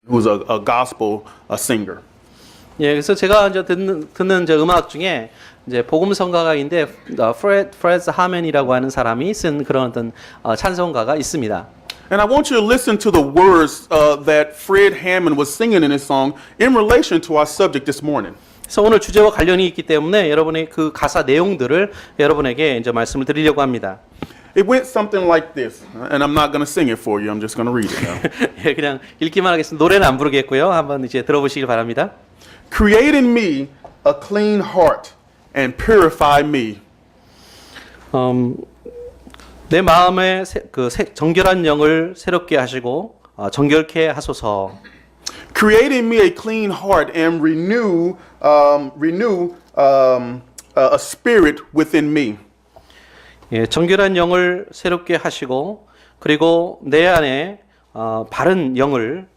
who's a gospel singer. 예, 그래서 제가 이제 듣는 저 음악 중에 이제 복음 성가가인데 프레드 하맨이라고 하는 사람이 쓴 그런 어떤 찬송가가 있습니다. And I want you to listen to the words that Fred Hammond was singing in his song in relation to our subject this morning. 그래서 오늘 주제와 관련이 있기 때문에 여러분의 그 가사 내용들을 여러분에게 이제 말씀을 드리려고 합니다. It went something like this, and I'm not going to sing it for you. I'm just going to read it now. 예, 그냥 읽기만 하겠습니다. 노래는 안 부르겠고요. 한번 이제 들어보시길 바랍니다. Create in me a clean heart and purify me. 내 마음에 정결한 영을 새롭게 하시고 정결케 하소서. Create in me a clean heart and renew a spirit within me. 예, 정결한 영을 새롭게 하시고 그리고 내 안에 바른 영을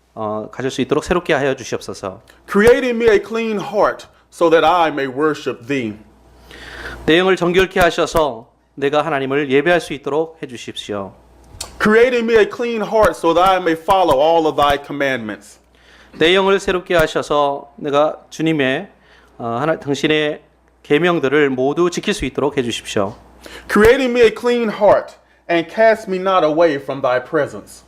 가질 수 있도록 새롭게 하여 주시옵소서. Create in me a clean heart so that I may worship thee. 내 영을 정결케 하셔서 내가 하나님을 예배할 수 있도록 해 주십시오. Create in me a clean heart so that I may follow all of thy commandments. 내 영을 새롭게 하셔서 내가 주님의 당신의 계명들을 모두 지킬 수 있도록 해 주십시오. Create in me a clean heart and cast me not away from thy presence.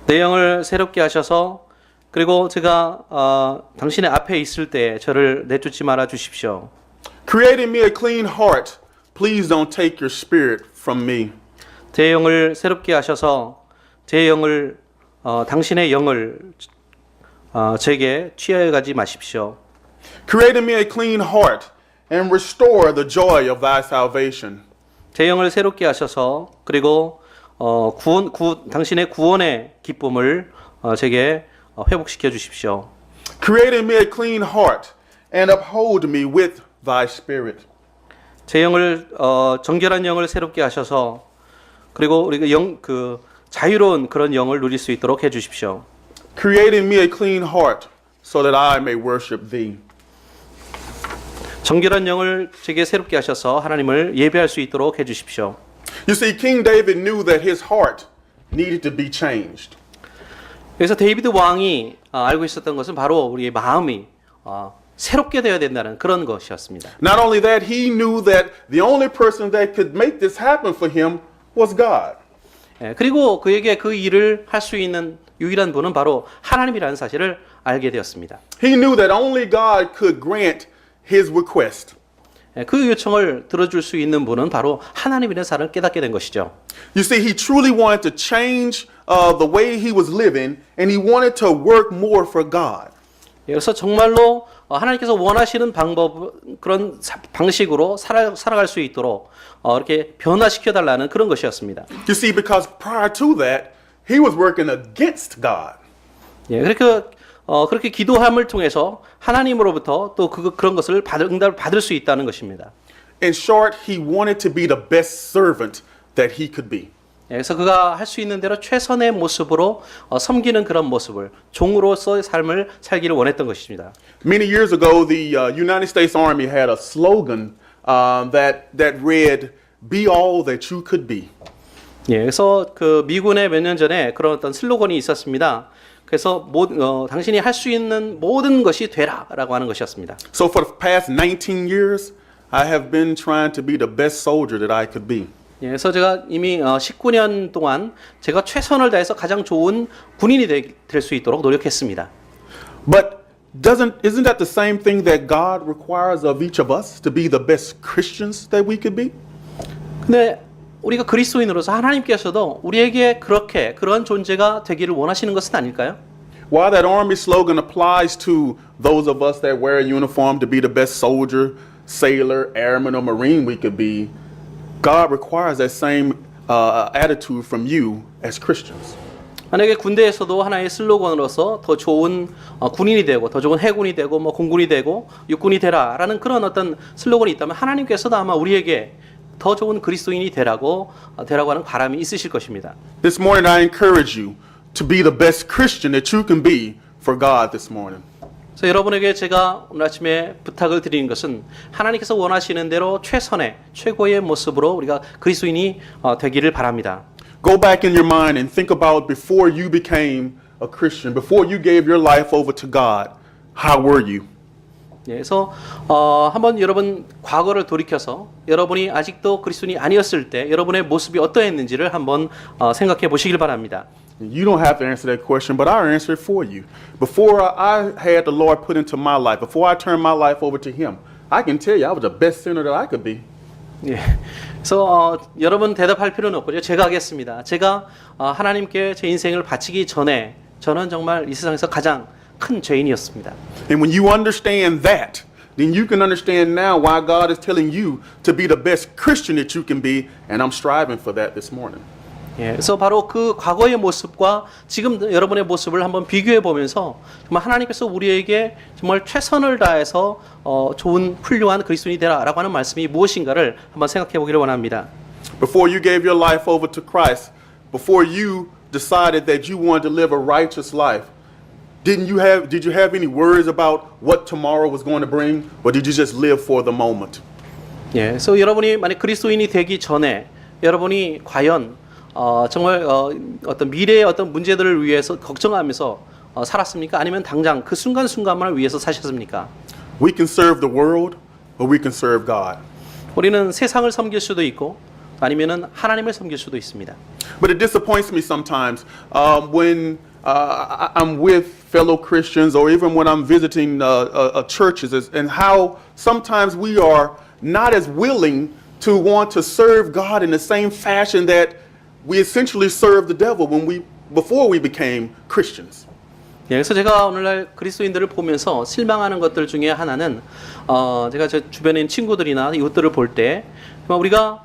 내 영을 새롭게 하셔서 그리고 제가 당신의 앞에 있을 때 저를 내쫓지 말아 주십시오. Create in me a clean heart. Please don't take your spirit from me. 제 영을 새롭게 하셔서 제 영을 당신의 영을 제게 취하여 가지 마십시오. Create in me a clean heart and restore the joy of thy salvation. 제 영을 새롭게 하셔서 그리고 당신의 구원의 기쁨을 제게 회복시켜 주십시오. Create in me a clean heart and uphold me with thy spirit. 제 영을 정결한 영을 새롭게 하셔서 그리고 우리가 자유로운 그런 영을 누릴 수 있도록 해 주십시오. Create in me a clean heart so that I may worship thee. 정결한 영을 제게 새롭게 하셔서 하나님을 예배할 수 있도록 해 주십시오. You see, King David knew that his heart needed to be changed. 그래서 데이비드 왕이 알고 있었던 것은 바로 우리의 마음이 새롭게 되어야 된다는 그런 것이었습니다. Not only that, he knew that the only person that could make this happen for him was God. 그리고 그에게 그 일을 할 수 있는 유일한 분은 바로 하나님이라는 사실을 알게 되었습니다. He knew that only God could grant his request. 그 요청을 들어줄 수 있는 분은 바로 하나님이라는 사실을 깨닫게 된 것이죠. You see, he truly wanted to change the way he was living, and he wanted to work more for God. 그래서 정말로 하나님께서 원하시는 그런 방식으로 살아갈 수 있도록 이렇게 변화시켜 달라는 그런 것이었습니다. You see, because prior to that, he was working against God. 예, 그렇게 기도함을 통해서 하나님으로부터 또 그런 것을 응답을 받을 수 있다는 것입니다. In short, he wanted to be the best servant that he could be. 예, 그래서 그가 할 수 있는 대로 최선의 모습으로 섬기는 그런 모습을 종으로서의 삶을 살기를 원했던 것입니다. Many years ago, the United States Army had a slogan that read, "Be all that you could be." 예, 그래서 그 미군의 몇 년 전에 그런 어떤 슬로건이 있었습니다. 그래서 당신이 할 수 있는 모든 것이 되라라고 하는 것이었습니다. So for the past 19 years, I have been trying to be the best soldier that I could be. 예, 그래서 제가 이미 19년 동안 제가 최선을 다해서 가장 좋은 군인이 될 수 있도록 노력했습니다. But isn't that the same thing that God requires of each of us to be the best Christians that we could be? 근데 우리가 그리스도인으로서 하나님께서도 우리에게 그런 존재가 되기를 원하시는 것은 아닐까요? While that army slogan applies to those of us that wear a uniform to be the best soldier, sailor, airman, or marine we could be, God requires that same attitude from you as Christians. 만약에 군대에서도 하나의 슬로건으로서 더 좋은 군인이 되고 더 좋은 해군이 되고 공군이 되고 육군이 되라라는 그런 어떤 슬로건이 있다면 하나님께서도 아마 우리에게 더 좋은 그리스도인이 되라고 하는 바람이 있으실 것입니다. This morning I encourage you to be the best Christian that you can be for God this morning. 그래서 여러분에게 제가 오늘 아침에 부탁을 드리는 것은 하나님께서 원하시는 대로 최고의 모습으로 우리가 그리스도인이 되기를 바랍니다. Go back in your mind and think about before you became a Christian, before you gave your life over to God, how were you? 예, 그래서 한번 여러분 과거를 돌이켜서 여러분이 아직도 그리스도인이 아니었을 때 여러분의 모습이 어떠했는지를 한번 생각해 보시길 바랍니다. You don't have to answer that question, but I'll answer it for you. Before I had the Lord put into my life, before I turned my life over to Him, I can tell you I was the best sinner that I could be. 예, 그래서 여러분 대답할 필요는 없고요. 제가 하겠습니다. 제가 하나님께 제 인생을 바치기 전에 저는 정말 이 세상에서 가장 큰 죄인이었습니다. And when you understand that, then you can understand now why God is telling you to be the best Christian that you can be, and I'm striving for that this morning. 예, 그래서 바로 그 과거의 모습과 지금 여러분의 모습을 한번 비교해 보면서 정말 하나님께서 우리에게 정말 최선을 다해서 좋은 훌륭한 그리스도인이 되라라고 하는 말씀이 무엇인가를 한번 생각해 보기를 원합니다. Before you gave your life over to Christ, before you decided that you wanted to live a righteous life, did you have any worries about what tomorrow was going to bring, or did you just live for the moment? 예, 그래서 여러분이 만약 그리스도인이 되기 전에 여러분이 과연 정말 어떤 미래의 어떤 문제들을 위해서 걱정하면서 살았습니까? 아니면 당장 그 순간순간만을 위해서 사셨습니까? We can serve the world, or we can serve God. 우리는 세상을 섬길 수도 있고 아니면은 하나님을 섬길 수도 있습니다. But it disappoints me sometimes when I'm with fellow Christians, or even when I'm visiting churches, and how sometimes we are not as willing to want to serve God in the same fashion that we essentially served the devil before we became Christians. 예, 그래서 제가 오늘날 그리스도인들을 보면서 실망하는 것들 중에 하나는 제가 제 주변에 있는 친구들이나 이웃들을 볼 때 정말 우리가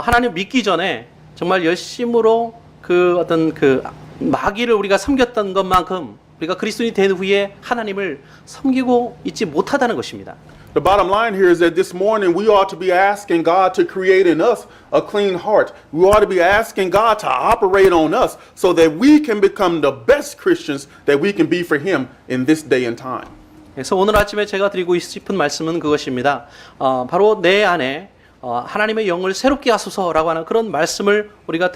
하나님 믿기 전에 정말 열심으로 그 어떤 그 마귀를 우리가 섬겼던 것만큼 우리가 그리스도인이 된 후에 하나님을 섬기고 있지 못하다는 것입니다. The bottom line here is that this morning we ought to be asking God to create in us a clean heart. We ought to be asking God to operate on us so that we can become the best Christians that we can be for Him in this day and time. 그래서 오늘 아침에 제가 드리고 싶은 말씀은 그것입니다. 바로 내 안에 하나님의 영을 새롭게 하소서라고 하는 그런 말씀을 우리가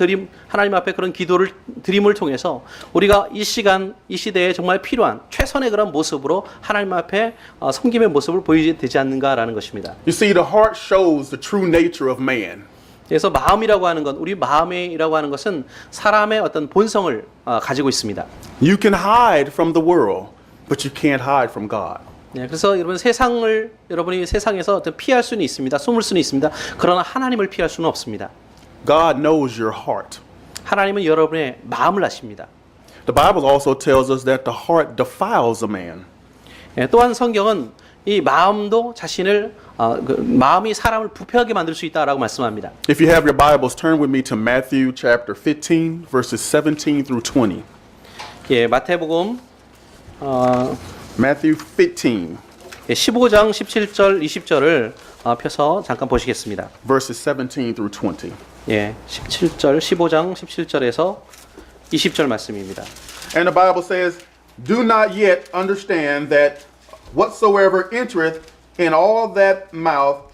하나님 앞에 그런 기도를 드림을 통해서 우리가 이 시간 이 시대에 정말 필요한 최선의 그런 모습으로 하나님 앞에 섬김의 모습을 보이게 되지 않는가라는 것입니다. You see, the heart shows the true nature of man. 그래서 마음이라고 하는 건 우리 마음이라고 하는 것은 사람의 어떤 본성을 가지고 있습니다. You can hide from the world, but you can't hide from God. 네, 그래서 여러분이 세상에서 어떤 피할 수는 있습니다. 숨을 수는 있습니다. 그러나 하나님을 피할 수는 없습니다. God knows your heart. 하나님은 여러분의 마음을 아십니다. The Bible also tells us that the heart defiles a man. 예, 또한 성경은 이 마음도 마음이 사람을 부패하게 만들 수 있다라고 말씀합니다. If you have your Bibles, turn with me to Matthew chapter 15, verses 17 through 20. 예, 마태복음 Matthew 15, 15장 17절 20절을 펴서 잠깐 보시겠습니다. verses 17 through 20. 예, 15장 17절에서 20절 말씀입니다. And the Bible says, "Do not yet understand that whatsoever entereth in all that mouth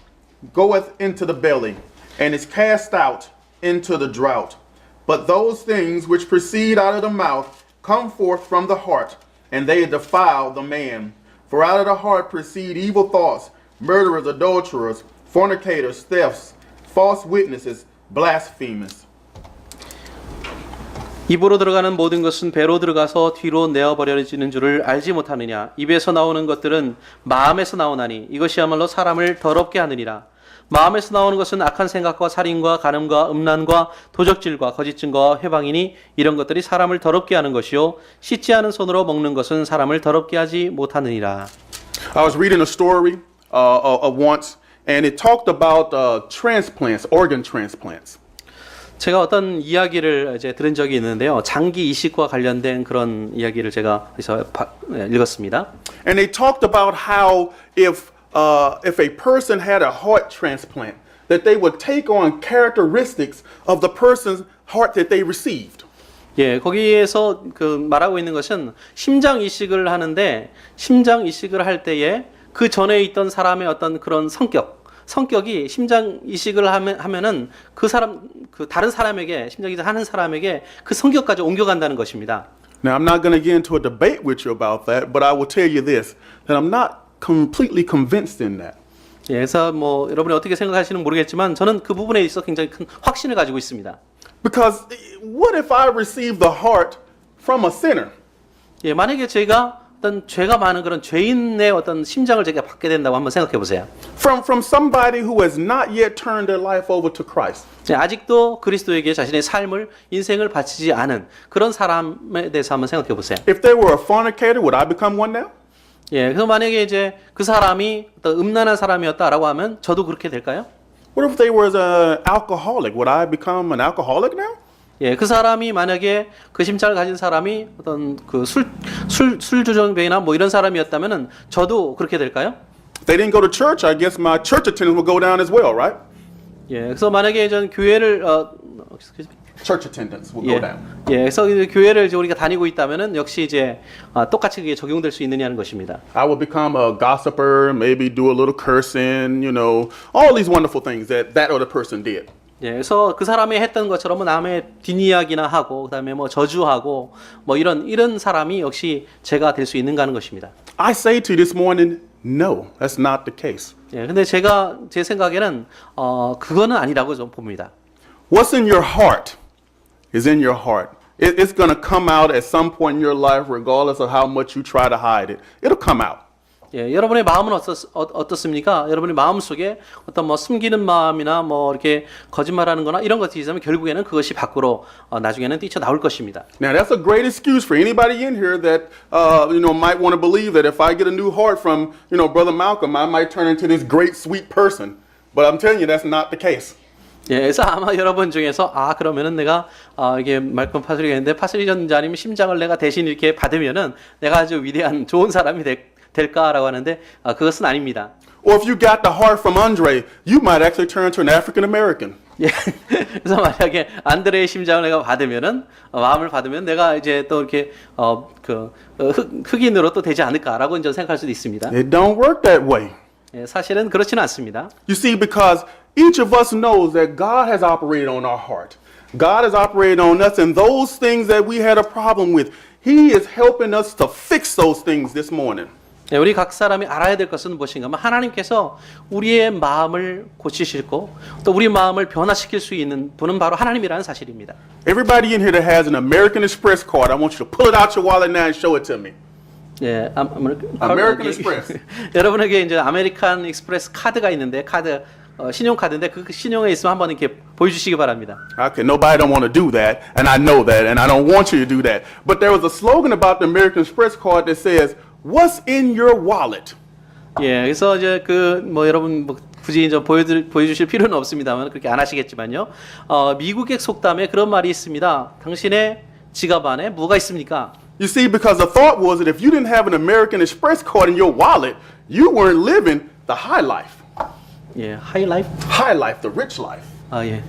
goeth into the belly, and is cast out into the drought. But those things which proceed out of the mouth come forth from the heart, and they defile the man. For out of the heart proceed evil thoughts, murderers, adulterers, fornicators, thefts, false witnesses, blasphemers." 입으로 들어가는 모든 것은 배로 들어가서 뒤로 내어버려지는 줄을 알지 못하느냐. 입에서 나오는 것들은 마음에서 나오나니 이것이야말로 사람을 더럽게 하느니라. 마음에서 나오는 것은 악한 생각과 살인과 간음과 음란과 도적질과 거짓 증거와 회방이니 이런 것들이 사람을 더럽게 하는 것이요 씻지 않은 손으로 먹는 것은 사람을 더럽게 하지 못하느니라. I was reading a story once, and it talked about transplants, organ transplants. 제가 어떤 이야기를 이제 들은 적이 있는데요. 장기 이식과 관련된 그런 이야기를 제가 그래서 읽었습니다. And they talked about how if a person had a heart transplant, that they would take on characteristics of the person's heart that they received. 예, 거기에서 그 말하고 있는 것은 심장 이식을 하는데 심장 이식을 할 때에 그 전에 있던 사람의 어떤 그런 성격이 심장 이식을 하면은 그 다른 사람에게 심장 이식을 하는 사람에게 그 성격까지 옮겨간다는 것입니다. Now, I'm not going to get into a debate with you about that, but I will tell you this, that I'm not completely convinced in that. 예, 그래서 뭐 여러분이 어떻게 생각하시는지 모르겠지만 저는 그 부분에 있어 굉장히 큰 확신을 가지고 있습니다. Because what if I receive the heart from a sinner? 예, 만약에 제가 어떤 죄가 많은 그런 죄인의 어떤 심장을 제가 받게 된다고 한번 생각해 보세요. From somebody who has not yet turned their life over to Christ. 예, 아직도 그리스도에게 자신의 삶을 인생을 바치지 않은 그런 사람에 대해서 한번 생각해 보세요. If they were a fornicator, would I become one now? 예, 그래서 만약에 이제 그 사람이 어떤 음란한 사람이었다라고 하면 저도 그렇게 될까요? What if they were an alcoholic? Would I become an alcoholic now? 예, 그 사람이 만약에 그 심장을 가진 사람이 어떤 그 술주정뱅이나 뭐 이런 사람이었다면은 저도 그렇게 될까요? If they didn't go to church, I guess my church attendance would go down as well, right? 예, 그래서 만약에 전 교회를 Church attendance would 예, go down. 예, 그래서 이제 교회를 이제 우리가 다니고 있다면은 역시 이제 똑같이 그게 적용될 수 있느냐는 것입니다. I would become a gossiper, maybe do a little cursing, you know, all these wonderful things that other person did. 예, 그래서 그 사람이 했던 것처럼 뭐 남의 뒷이야기나 하고 그다음에 뭐 저주하고 뭐 이런 사람이 역시 제가 될 수 있는가 하는 것입니다. I say to you this morning, no, that's not the case. 예, 근데 제 생각에는 그거는 아니라고 좀 봅니다. What's in your heart is in your heart. It's going to come out at some point in your life, regardless of how much you try to hide it. It'll come out. 예, 여러분의 마음은 어떻습니까? 여러분의 마음 속에 어떤 뭐 숨기는 마음이나 뭐 이렇게 거짓말하는 거나 이런 것들이 있으면 결국에는 그것이 밖으로 나중에는 뛰쳐나올 것입니다. Now, that's a great excuse for anybody in here that, might want to believe that if I get a new heart from, Brother Malcolm, I might turn into this great, sweet person. But I'm telling you, that's not the case. 예, 그래서 아마 여러분 중에서 그러면은 내가 이게 말씀 파스리가 있는데 파스리 전자님 심장을 내가 대신 이렇게 받으면은 내가 아주 위대한 좋은 사람이 될까라고 하는데 그것은 아닙니다. Or if you got the heart from Andre, you might actually turn to an African American. 예, 그래서 만약에 안드레의 심장을 내가 받으면은 마음을 받으면 내가 이제 또 이렇게 흑인으로 또 되지 않을까라고 이제 생각할 수도 있습니다. It don't work that way. 예, 사실은 그렇지는 않습니다. You see, because each of us knows that God has operated on our heart. God has operated on us, and those things that we had a problem with, He is helping us to fix those things this morning. 예, 우리 각 사람이 알아야 될 것은 무엇인가 하면 하나님께서 우리의 마음을 고치시고 또 우리 마음을 변화시킬 수 있는 분은 바로 하나님이라는 사실입니다. Everybody in here that has an American Express card, I want you to pull it out your wallet now and show it to me. 예, American Express. 여러분에게 이제 아메리칸 익스프레스 카드가 있는데 신용카드인데 그 신용에 있으면 한번 이렇게 보여주시기 바랍니다. Okay, nobody don't want to do that, and I know that, and I don't want you to do that. But there was a slogan about the American Express card that says, "What's in your wallet?" 예, 그래서 이제 여러분 굳이 이제 보여주실 필요는 없습니다만 그렇게 안 하시겠지만요. 미국의 속담에 그런 말이 있습니다. 당신의 지갑 안에 뭐가 있습니까? You see, because the thought was that if you didn't have an American Express card in your wallet, you weren't living the high life. 예, 하이 라이프. High life, the rich life. 예.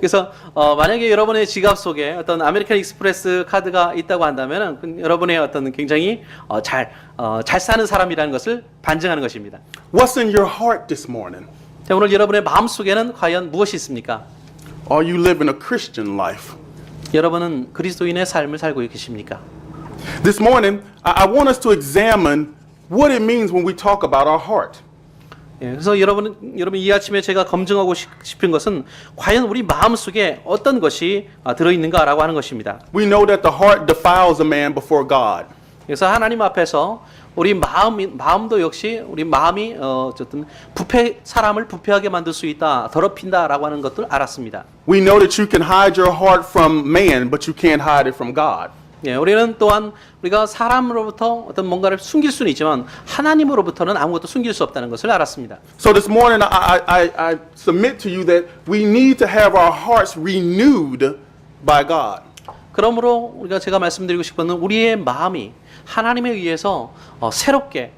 그래서 만약에 여러분의 지갑 속에 어떤 아메리칸 익스프레스 카드가 있다고 한다면 여러분의 어떤 굉장히 잘 사는 사람이라는 것을 반증하는 것입니다. What's in your heart this morning? 자, 오늘 여러분의 마음 속에는 과연 무엇이 있습니까? Are you living a Christian life? 여러분은 그리스도인의 삶을 살고 계십니까? This morning, I want us to examine what it means when we talk about our heart. 예, 그래서 여러분 이 아침에 제가 검증하고 싶은 것은 과연 우리 마음 속에 어떤 것이 들어있는가라고 하는 것입니다. We know that the heart defiles a man before God. 그래서 하나님 앞에서 우리 마음도 역시 우리 마음이 어쨌든 사람을 부패하게 만들 수 있다, 더럽힌다라고 하는 것들 알았습니다. We know that you can hide your heart from man, but you can't hide it from God. 예, 우리는 또한 우리가 사람으로부터 어떤 뭔가를 숨길 수는 있지만 하나님으로부터는 아무것도 숨길 수 없다는 것을 알았습니다. So this morning, I submit to you that we need to have our hearts renewed by God. 그러므로 제가 말씀드리고 싶은 건 우리의 마음이 하나님에 의해서 새롭게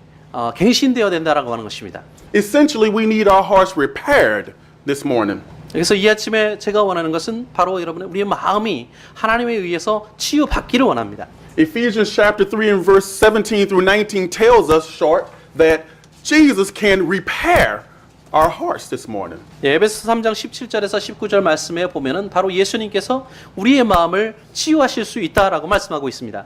갱신되어야 된다라고 하는 것입니다. Essentially, we need our hearts repaired this morning. 그래서 이 아침에 제가 원하는 것은 바로 여러분의 우리의 마음이 하나님에 의해서 치유받기를 원합니다. Ephesians chapter 3 and verse 17 through 19 tells us short that Jesus can repair our hearts this morning. 예, 에베소 3장 17절에서 19절 말씀에 보면은 바로 예수님께서 우리의 마음을 치유하실 수 있다라고 말씀하고 있습니다.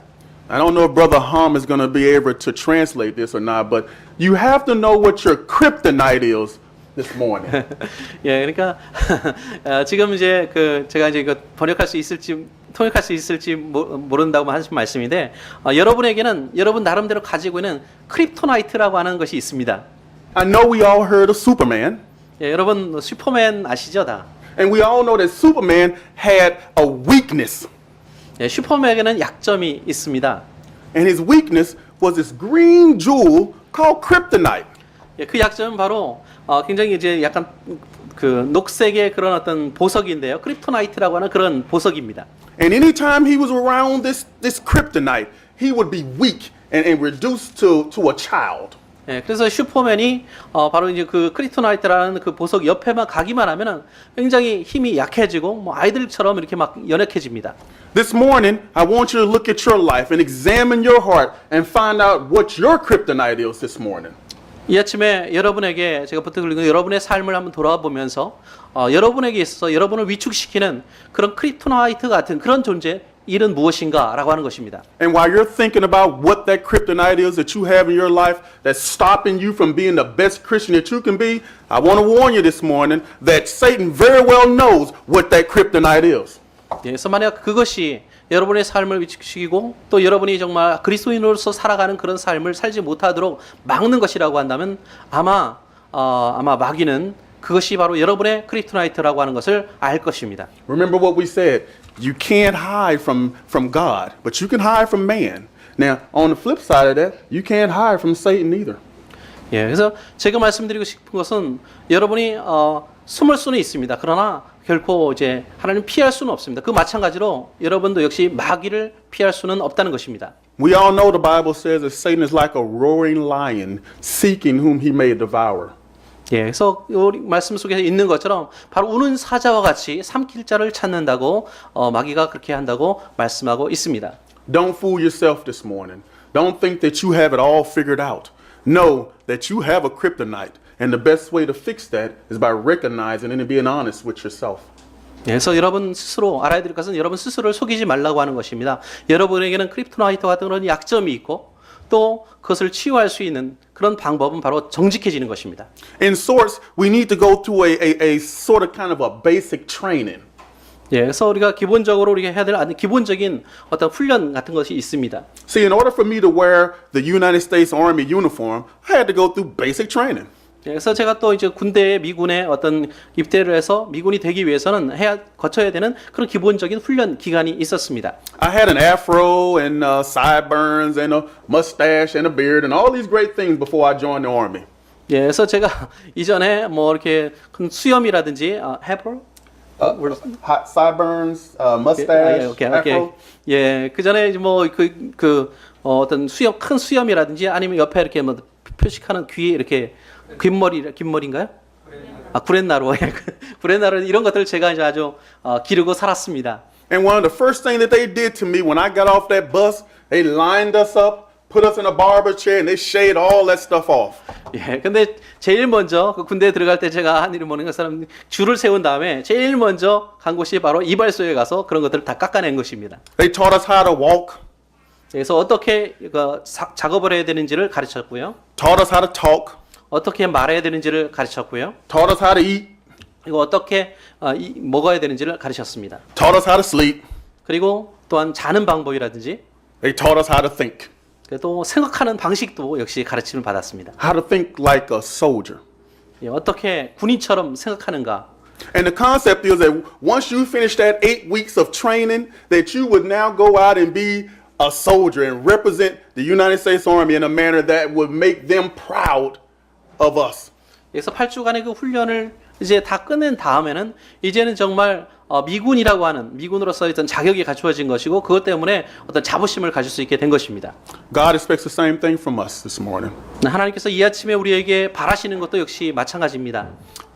I don't know if Brother Hum is going to be able to translate this or not, but you have to know what your kryptonite is this morning. 예, 그러니까 지금 이제 제가 이제 이거 번역할 수 있을지 통역할 수 있을지 모른다고 하신 말씀인데 여러분에게는 여러분 나름대로 가지고 있는 크립토나이트라고 하는 것이 있습니다. I know we all heard of Superman, 예, 여러분 슈퍼맨 아시죠 다? and we all know that Superman had a weakness. 예, 슈퍼맨에게는 약점이 있습니다. And his weakness was this green jewel called kryptonite. 예, 그 약점은 바로 굉장히 이제 약간 녹색의 그런 어떤 보석인데요. 크립토나이트라고 하는 그런 보석입니다. And anytime he was around this kryptonite, he would be weak and reduced to a child. 예, 그래서 슈퍼맨이 바로 이제 그 크립토나이트라는 그 보석 옆에만 가기만 하면은 굉장히 힘이 약해지고 뭐 아이들처럼 이렇게 막 연약해집니다. This morning, I want you to look at your life and examine your heart and find out what your kryptonite is this morning. 이 아침에 여러분에게 제가 부탁드리는 여러분의 삶을 한번 돌아보면서 여러분에게 있어서 여러분을 위축시키는 그런 크립토나이트 같은 그런 존재 일은 무엇인가라고 하는 것입니다. And while you're thinking about what that kryptonite is that you have in your life that's stopping you from being the best Christian that you can be, I want to warn you this morning that Satan very well knows what that kryptonite is. 예, 그래서 만약 그것이 여러분의 삶을 위축시키고 또 여러분이 정말 그리스도인으로서 살아가는 그런 삶을 살지 못하도록 막는 것이라고 한다면 아마 마귀는 그것이 바로 여러분의 크립토나이트라고 하는 것을 알 것입니다. Remember what we said. You can't hide from God, but you can hide from man. Now, on the flip side of that, you can't hide from Satan either. 예, 그래서 제가 말씀드리고 싶은 것은 여러분이 숨을 수는 있습니다. 그러나 결코 이제 하나님 피할 수는 없습니다. 그 마찬가지로 여러분도 역시 마귀를 피할 수는 없다는 것입니다. We all know the Bible says that Satan is like a roaring lion seeking whom he may devour. 예, 그래서 이 말씀 속에 있는 것처럼 바로 우는 사자와 같이 삼킬 자를 찾는다고 마귀가 그렇게 한다고 말씀하고 있습니다. Don't fool yourself this morning. Don't think that you have it all figured out. Know that you have a kryptonite, and the best way to fix that is by recognizing and being honest with yourself. 예, 그래서 여러분 스스로 알아야 될 것은 여러분 스스로를 속이지 말라고 하는 것입니다. 여러분에게는 크립토나이트 같은 그런 약점이 있고 또 그것을 치유할 수 있는 그런 방법은 바로 정직해지는 것입니다. In sorts, we need to go through a sort of kind of a basic training. 예, 그래서 우리가 기본적으로 우리가 해야 될 기본적인 어떤 훈련 같은 것이 있습니다. See, in order for me to wear the United States Army uniform, I had to go through basic training. 예, 그래서 제가 또 이제 군대에 미군에 어떤 입대를 해서 미군이 되기 위해서는 거쳐야 되는 그런 기본적인 훈련 기간이 있었습니다. I had an afro and sideburns and a mustache and a beard and all these great things before I joined the army. 예, 그래서 제가 이전에 뭐 이렇게 큰 수염이라든지 해볼 Hot sideburns, mustache, afro. 예, 그 전에 뭐 어떤 큰 수염이라든지 아니면 옆에 이렇게 뭐 표식하는 귀에 이렇게 긴 머리인가요? 구렛나루. 구렛나루 이런 것들을 제가 이제 아주 기르고 살았습니다. And one of the first things that they did to me when I got off that bus, they lined us up, put us in a barber chair, and they shaved all that stuff off. 예, 근데 제일 먼저 그 군대에 들어갈 때 제가 한 일이 뭐냐면 사람 줄을 세운 다음에 제일 먼저 간 곳이 바로 이발소에 가서 그런 것들을 다 깎아낸 것입니다. They taught us how to walk, 그래서 어떻게 작업을 해야 되는지를 가르쳤고요. taught us how to talk, 어떻게 말해야 되는지를 가르쳤고요. taught us how to eat, 그리고 어떻게 먹어야 되는지를 가르쳤습니다. taught us how to sleep. 그리고 또한 자는 방법이라든지 They taught us how to think, 또 생각하는 방식도 역시 가르침을 받았습니다. how to think like a soldier. 예, 어떻게 군인처럼 생각하는가. And the concept is that once you finish that 8 weeks of training, that you would now go out and be a soldier and represent the United States Army in a manner that would make them proud of us. 그래서 8주간의 그 훈련을 이제 다 끝낸 다음에는 이제는 정말 미군이라고 하는 미군으로서 어떤 자격이 갖추어진 것이고 그것 때문에 어떤 자부심을 가질 수 있게 된 것입니다. God expects the same thing from us this morning. 하나님께서 이 아침에 우리에게 바라시는 것도 역시 마찬가지입니다.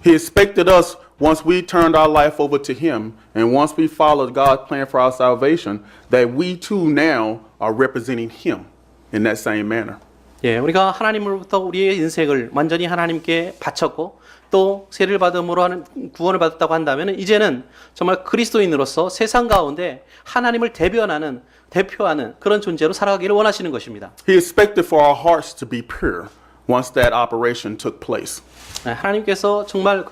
He expected us once we turned our life over to Him and once we followed God's plan for our salvation that we too now are representing Him in that same manner. 예, 우리가 하나님으로부터 우리의 인생을 완전히 하나님께 바쳤고 또 세례를 받음으로 하는 구원을 받았다고 한다면 이제는 정말 그리스도인으로서 세상 가운데 하나님을 대표하는 그런 존재로 살아가기를 원하시는 것입니다. He expected for our hearts to be pure once that operation took place. 하나님께서 정말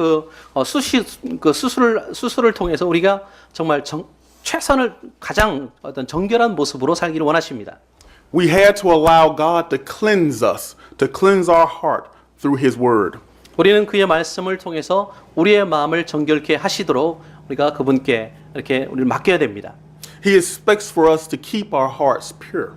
수술을 통해서 우리가 정말 최선을 가장 어떤 정결한 모습으로 살기를 원하십니다. We had to allow God to cleanse us, to cleanse our heart through His Word. 우리는 그의 말씀을 통해서 우리의 마음을 정결케 하시도록 우리가 그분께 이렇게 우리를 맡겨야 됩니다. He expects for us to keep our hearts pure.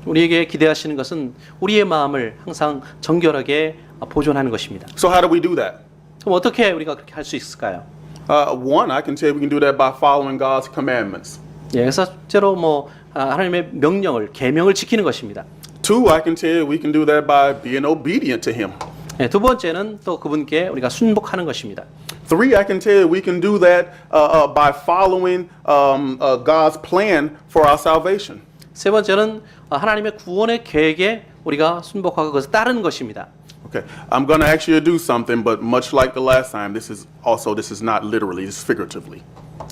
우리에게 기대하시는 것은 우리의 마음을 항상 정결하게 보존하는 것입니다. So how do we do that? 그럼 어떻게 우리가 그렇게 할 수 있을까요? One, I can tell you we can do that by following God's commandments. 예, 그래서 첫째로 하나님의 계명을 지키는 것입니다. Two, I can tell you we can do that by being obedient to Him. 예, 두 번째는 또 그분께 우리가 순복하는 것입니다. Three, I can tell you we can do that by following God's plan for our salvation. 세 번째는 하나님의 구원의 계획에 우리가 순복하고 그것을 따르는 것입니다. Okay, I'm going to ask you to do something, but much like the last time, this is not literally, it's figuratively.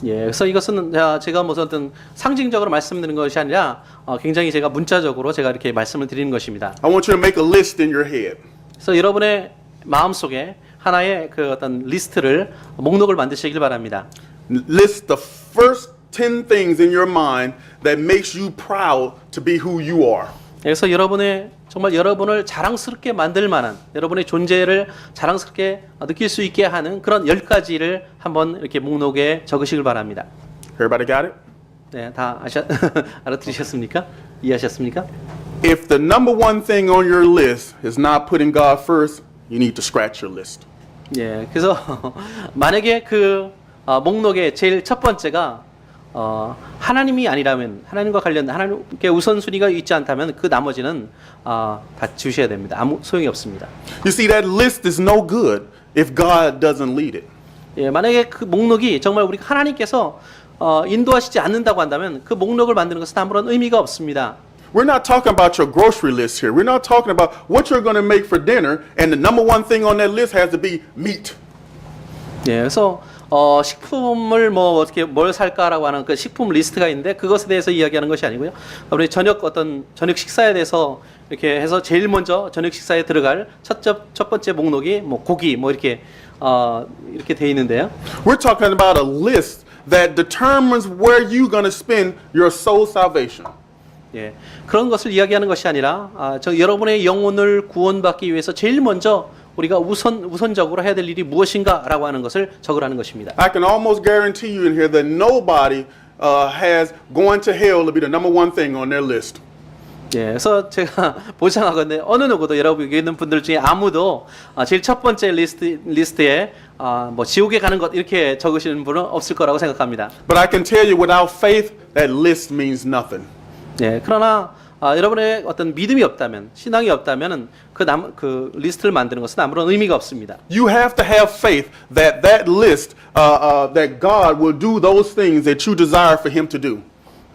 예, 그래서 이것은 제가 무슨 어떤 상징적으로 말씀드리는 것이 아니라 굉장히 제가 문자적으로 제가 이렇게 말씀을 드리는 것입니다. I want you to make a list in your head. 그래서 여러분의 마음속에 하나의 그 어떤 목록을 만드시길 바랍니다. List the first 10 things in your mind that makes you proud to be who you are. 그래서 정말 여러분을 자랑스럽게 만들 만한 여러분의 존재를 자랑스럽게 느낄 수 있게 하는 그런 10가지를 한번 이렇게 목록에 적으시길 바랍니다. Everybody got it? 네, 다 알아들으셨습니까? 이해하셨습니까? If the number one thing on your list is not putting God first, you need to scratch your list. 예, 그래서 만약에 그 목록의 제일 첫 번째가 하나님이 아니라면 하나님과 관련된 하나님께 우선순위가 있지 않다면 그 나머지는 다 지우셔야 됩니다. 아무 소용이 없습니다. You see, that list is no good if God doesn't lead it. 예, 만약에 그 목록이 정말 우리 하나님께서 인도하시지 않는다고 한다면 그 목록을 만드는 것은 아무런 의미가 없습니다. We're not talking about your grocery list here. We're not talking about what you're going to make for dinner, and the number one thing on that list has to be meat. 예, 그래서 식품을 어떻게 뭘 살까라고 하는 그 식품 리스트가 있는데 그것에 대해서 이야기하는 것이 아니고요. 우리 저녁 식사에 대해서 이렇게 해서 제일 먼저 저녁 식사에 들어갈 첫 번째 목록이 고기 이렇게 돼 있는데요. We're talking about a list that determines where you're going to spend your soul salvation. 예, 그런 것을 이야기하는 것이 아니라 여러분의 영혼을 구원받기 위해서 제일 먼저 우리가 우선적으로 해야 될 일이 무엇인가라고 하는 것을 적으라는 것입니다. I can almost guarantee you in here that nobody has going to hell to be the number one thing on their list. 예, 그래서 제가 보장하건대 어느 누구도 여러분 여기 있는 분들 중에 아무도 제일 첫 번째 리스트에 지옥에 가는 것 이렇게 적으시는 분은 없을 거라고 생각합니다. But I can tell you without faith, that list means nothing. 예, 그러나 여러분의 어떤 믿음이 없다면, 신앙이 없다면 그 리스트를 만드는 것은 아무런 의미가 없습니다. You have to have faith that that list, that God will do those things that you desire for Him to do.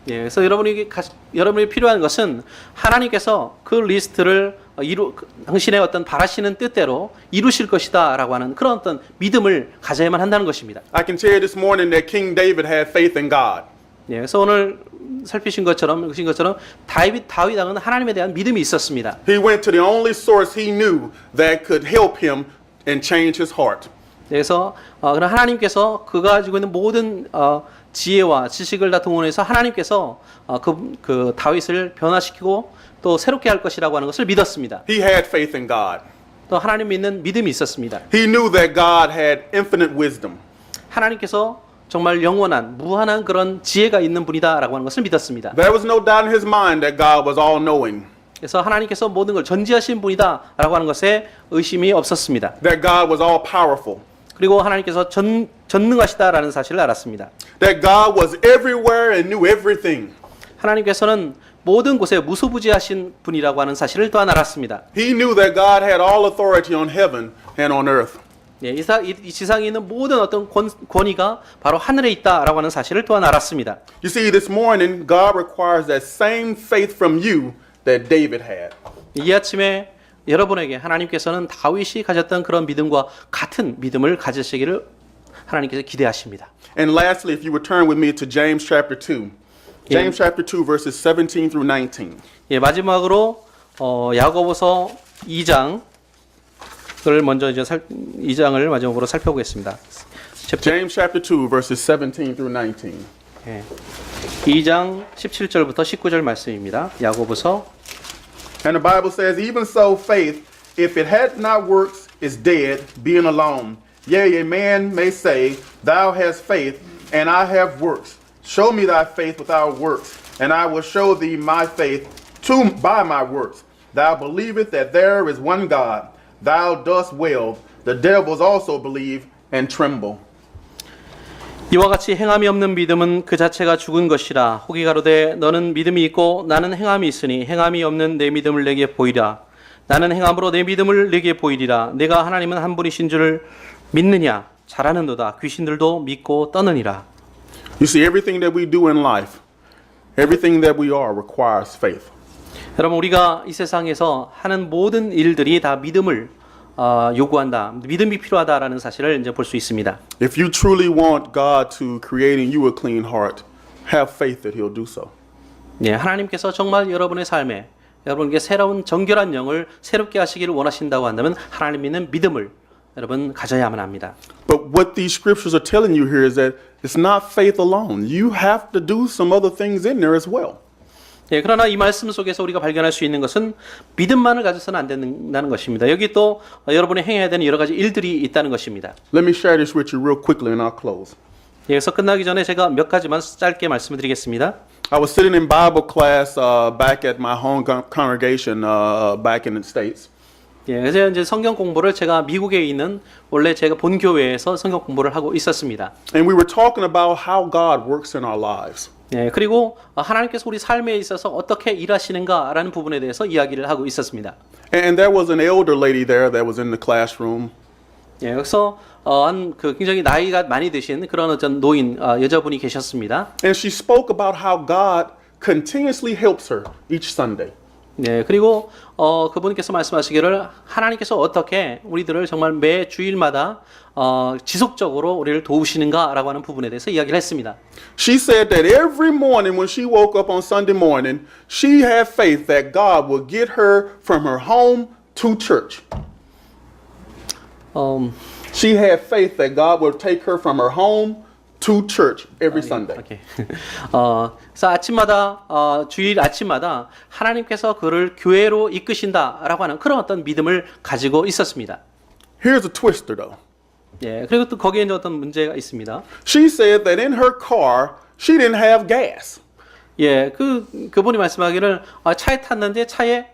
예, 그래서 여러분이 필요한 것은 하나님께서 그 리스트를 당신의 어떤 바라시는 뜻대로 이루실 것이다라고 하는 그런 어떤 믿음을 가져야만 한다는 것입니다. I can tell you this morning that King David had faith in God. 예, 그래서 오늘 읽으신 것처럼 다윗 왕은 하나님에 대한 믿음이 있었습니다. He went to the only source he knew that could help him and change his heart. 그래서 그런 하나님께서 그가 가지고 있는 모든 지혜와 지식을 다 동원해서 하나님께서 그 다윗을 변화시키고 또 새롭게 할 것이라고 하는 것을 믿었습니다. He had faith in God. 또 하나님 믿는 믿음이 있었습니다. He knew that God had infinite wisdom. 하나님께서 정말 영원한 무한한 그런 지혜가 있는 분이다라고 하는 것을 믿었습니다. There was no doubt in his mind that God was all-knowing. 그래서 하나님께서 모든 걸 전지하신 분이다라고 하는 것에 의심이 없었습니다. That God was all-powerful. 그리고 하나님께서 전능하시다라는 사실을 알았습니다. That God was everywhere and knew everything. 하나님께서는 모든 곳에 무소부지하신 분이라고 하는 사실을 또한 알았습니다. He knew that God had all authority on heaven and on earth. 예, 이 지상에 있는 모든 어떤 권위가 바로 하늘에 있다라고 하는 사실을 또한 알았습니다. You see, this morning, God requires that same faith from you that David had. 이 아침에 여러분에게 하나님께서는 다윗이 가졌던 그런 믿음과 같은 믿음을 가지시기를 하나님께서 기대하십니다. And lastly, if you would turn with me to James chapter 2. James chapter 2 verses 17 through 19. 예, 마지막으로 야고보서 2장을 먼저 이제 2장을 마지막으로 살펴보겠습니다. James chapter 2 verses 17 through 19. 예, 2장 17절부터 19절 말씀입니다. 야고보서 And the Bible says, even so faith, if it had not works, is dead, being alone. Yea, a man may say, thou hast faith, and I have works. Show me thy faith without works, and I will show thee my faith by my works. Thou believest that there is one God. Thou dost well. The devils also believe and tremble. 이와 같이 행함이 없는 믿음은 그 자체가 죽은 것이라. 혹이 가로되 너는 믿음이 있고 나는 행함이 있으니 행함이 없는 내 믿음을 내게 보이라. 나는 행함으로 내 믿음을 내게 보이리라. 내가 하나님은 한 분이신 줄을 믿느냐? 잘하는도다. 귀신들도 믿고 떠느니라. You see, everything that we do in life, everything that we are requires faith. 여러분, 우리가 이 세상에서 하는 모든 일들이 다 믿음을 요구한다. 믿음이 필요하다라는 사실을 이제 볼 수 있습니다. If you truly want God to create in you a clean heart, have faith that He'll do so. 네, 하나님께서 정말 여러분의 삶에 여러분에게 새로운 정결한 영을 새롭게 하시기를 원하신다고 한다면 하나님 믿는 믿음을 여러분 가져야만 합니다. But what these scriptures are telling you here is that it's not faith alone. You have to do some other things in there as well. 예, 그러나 이 말씀 속에서 우리가 발견할 수 있는 것은 믿음만을 가져서는 안 된다는 것입니다. 여기 또 여러분이 행해야 되는 여러 가지 일들이 있다는 것입니다. Let me share this with you real quickly and I'll close. 예, 그래서 끝나기 전에 제가 몇 가지만 짧게 말씀을 드리겠습니다. I was sitting in Bible class back at my home congregation back in the States. 예, 그래서 이제 성경 공부를 제가 미국에 있는 원래 제가 본 교회에서 성경 공부를 하고 있었습니다. And we were talking about how God works in our lives. 예, 그리고 하나님께서 우리 삶에 있어서 어떻게 일하시는가라는 부분에 대해서 이야기를 하고 있었습니다. And there was an elder lady there that was in the classroom. 예, 그래서 그 굉장히 나이가 많이 드신 그런 어떤 노인 여자분이 계셨습니다. And she spoke about how God continuously helps her each Sunday. 네, 그리고 그분께서 말씀하시기를 하나님께서 어떻게 우리들을 정말 매 주일마다 지속적으로 우리를 도우시는가라고 하는 부분에 대해서 이야기를 했습니다. She said that every morning when she woke up on Sunday morning, she had faith that God would get her from her home to church. She had faith that God would take her from her home to church every Sunday. 오케이. 그래서 아침마다 주일 아침마다 하나님께서 그를 교회로 이끄신다라고 하는 그런 어떤 믿음을 가지고 있었습니다. Here's a twister though. 예, 그리고 또 거기에 이제 어떤 문제가 있습니다. She said that in her car, she didn't have gas. 예, 그분이 말씀하기를 차에 탔는데 차에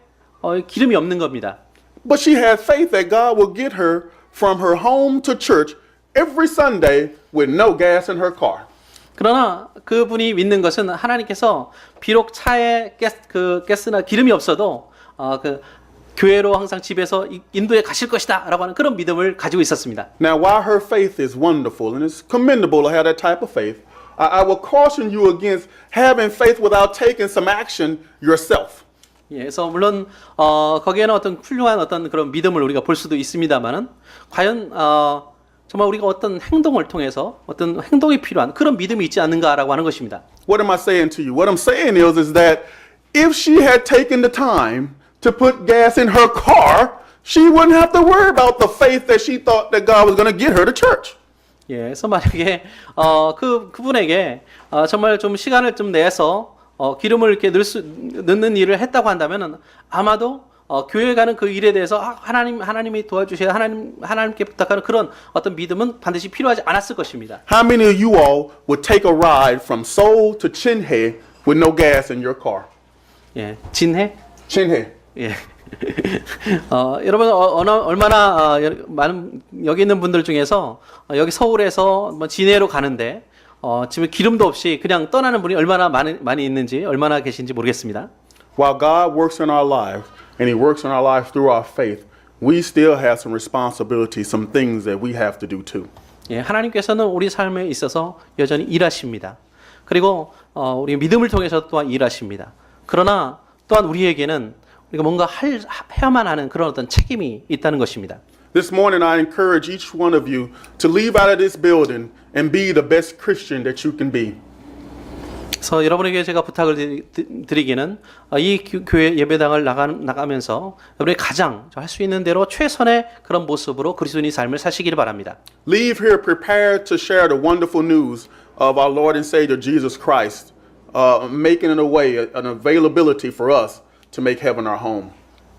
기름이 없는 겁니다. But she had faith that God would get her from her home to church every Sunday with no gas in her car. 그러나 그분이 믿는 것은 하나님께서 비록 차에 가스나 기름이 없어도 그 교회로 항상 집에서 인도에 가실 것이다라고 하는 그런 믿음을 가지고 있었습니다. Now, while her faith is wonderful and it's commendable to have that type of faith, I will caution you against having faith without taking some action yourself. 예, 그래서 물론 거기에는 어떤 훌륭한 어떤 그런 믿음을 우리가 볼 수도 있습니다만은 과연 정말 우리가 어떤 행동을 통해서 어떤 행동이 필요한 그런 믿음이 있지 않는가라고 하는 것입니다. What am I saying to you? What I'm saying is that if she had taken the time to put gas in her car, she wouldn't have to worry about the faith that she thought that God was going to get her to church. 예, 그래서 만약에 그분에게 정말 좀 시간을 좀 내서 기름을 이렇게 넣는 일을 했다고 한다면은 아마도 교회 가는 그 일에 대해서 하나님이 도와주셔야 하나님께 부탁하는 그런 어떤 믿음은 반드시 필요하지 않았을 것입니다. How many of you all would take a ride from Seoul to Chinhae with no gas in your car? 예, 진해? Chinhae. 예. 여러분 얼마나 많은 여기 있는 분들 중에서 여기 서울에서 뭐 진해로 가는데 지금 기름도 없이 그냥 떠나는 분이 얼마나 많이 있는지 얼마나 계신지 모르겠습니다. While God works in our lives and He works in our lives through our faith, we still have some responsibilities, some things that we have to do too. 예, 하나님께서는 우리 삶에 있어서 여전히 일하십니다. 그리고 우리 믿음을 통해서 또한 일하십니다. 그러나 또한 우리에게는 그러니까 뭔가 해야만 하는 그런 어떤 책임이 있다는 것입니다. This morning, I encourage each one of you to leave out of this building and be the best Christian that you can be. 그래서 여러분에게 제가 부탁을 드리기는 이 교회 예배당을 나가면서 여러분이 가장 할 수 있는 대로 최선의 그런 모습으로 그리스도인의 삶을 사시기를 바랍니다. Leave here prepared to share the wonderful news of our Lord and Savior Jesus Christ, making it a way, an availability for us to make heaven our home.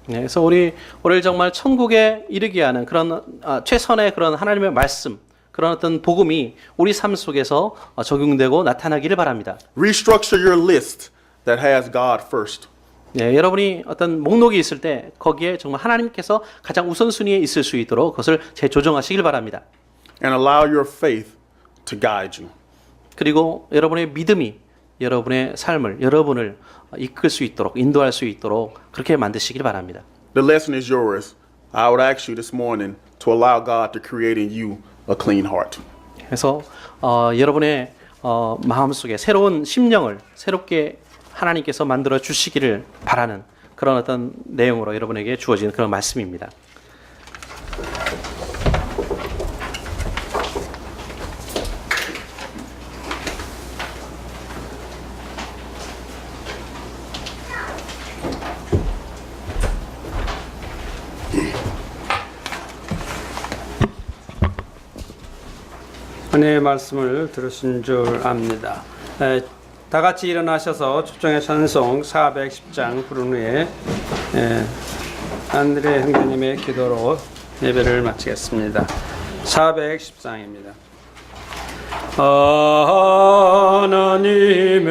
네, 그래서 우리를 정말 천국에 이르게 하는 그런 최선의 그런 하나님의 말씀, 그런 어떤 복음이 우리 삶 속에서 적용되고 나타나기를 바랍니다. Restructure your list that has God first. 네, 여러분이 어떤 목록이 있을 때 거기에 정말 하나님께서 가장 우선순위에 있을 수 있도록 그것을 재조정하시길 바랍니다. And allow your faith to guide you. 그리고 여러분의 믿음이 여러분의 삶을, 여러분을 이끌 수 있도록, 인도할 수 있도록 그렇게 만드시길 바랍니다. The lesson is yours. I would ask you this morning to allow God to create in you a clean heart. 그래서 여러분의 마음속에 새로운 심령을 새롭게 하나님께서 만들어 주시기를 바라는 그런 어떤 내용으로 여러분에게 주어진 그런 말씀입니다. 은혜의 말씀을 들으신 줄 압니다. 다 같이 일어나셔서 초청의 찬송 410장 부른 후에 안드레 형제님의 기도로 예배를 마치겠습니다. 410장입니다. 하나님의